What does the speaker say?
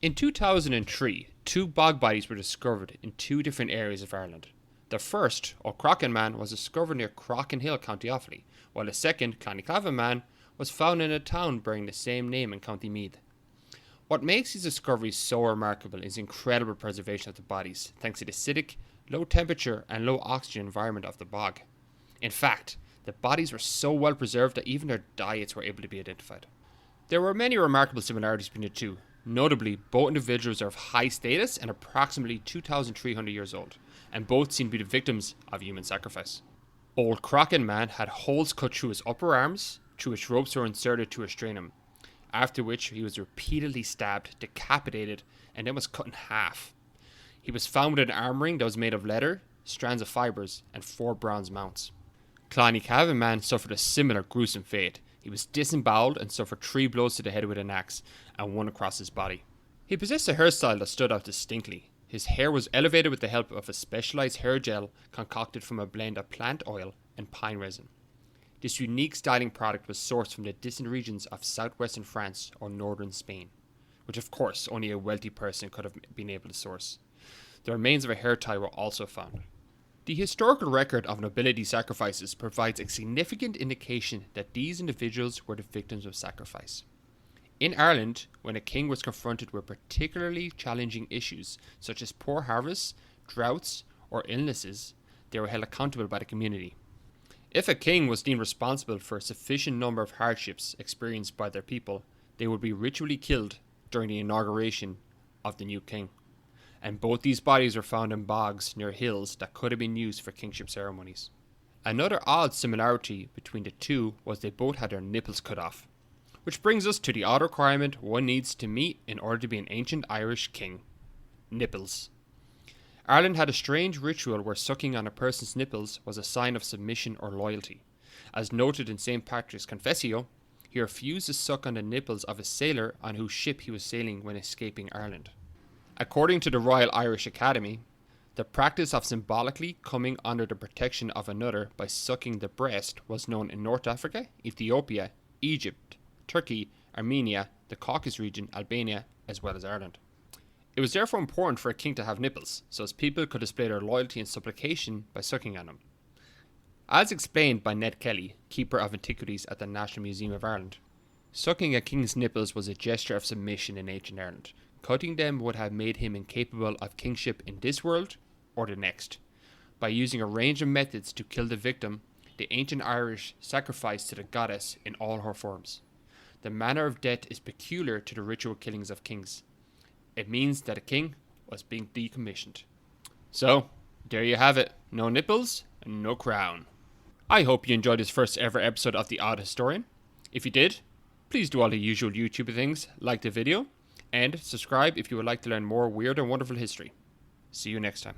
In 2003, two bog bodies were discovered in two different areas of Ireland. The first, O'Crocken Man, was discovered near Crockenhill, County Offaly, while the second, Clonyclavan Man, was found in a town bearing the same name in County Meath. What makes these discoveries so remarkable is incredible preservation of the bodies, thanks to the acidic, low temperature and low oxygen environment of the bog. In fact, the bodies were so well preserved that even their diets were able to be identified. There were many remarkable similarities between the two. Notably, both individuals are of high status and approximately 2,300 years old, and both seem to be the victims of human sacrifice. Old Crocken Man had holes cut through his upper arms, through which ropes were inserted to restrain him, after which he was repeatedly stabbed, decapitated, and then was cut in half. He was found with an arm ring that was made of leather, strands of fibres, and 4 bronze mounts. Clonyclavan Man suffered a similar gruesome fate. He was disemboweled and suffered 3 blows to the head with an axe, and 1 across his body. He possessed a hairstyle that stood out distinctly. His hair was elevated with the help of a specialized hair gel concocted from a blend of plant oil and pine resin. This unique styling product was sourced from the distant regions of southwestern France or northern Spain, which of course only a wealthy person could have been able to source. The remains of a hair tie were also found. The historical record of nobility sacrifices provides a significant indication that these individuals were the victims of sacrifice. In Ireland, when a king was confronted with particularly challenging issues such as poor harvests, droughts, or illnesses, they were held accountable by the community. If a king was deemed responsible for a sufficient number of hardships experienced by their people, they would be ritually killed during the inauguration of the new king. And both these bodies were found in bogs near hills that could have been used for kingship ceremonies. Another odd similarity between the two was they both had their nipples cut off. Which brings us to the odd requirement one needs to meet in order to be an ancient Irish king. Nipples. Ireland had a strange ritual where sucking on a person's nipples was a sign of submission or loyalty. As noted in St. Patrick's Confessio, he refused to suck on the nipples of a sailor on whose ship he was sailing when escaping Ireland. According to the Royal Irish Academy, the practice of symbolically coming under the protection of another by sucking the breast was known in North Africa, Ethiopia, Egypt, Turkey, Armenia, the Caucasus region, Albania, as well as Ireland. It was therefore important for a king to have nipples, so as people could display their loyalty and supplication by sucking on them. As explained by Ned Kelly, keeper of antiquities at the National Museum of Ireland, sucking a king's nipples was a gesture of submission in ancient Ireland. Cutting them would have made him incapable of kingship in this world or the next. By using a range of methods to kill the victim, the ancient Irish sacrificed to the goddess in all her forms. The manner of death is peculiar to the ritual killings of kings. It means that a king was being decommissioned. So, there you have it. No nipples and no crown. I hope you enjoyed this first ever episode of The Odd Historian. If you did, please do all the usual YouTube things, like the video, and subscribe if you would like to learn more weird and wonderful history. See you next time.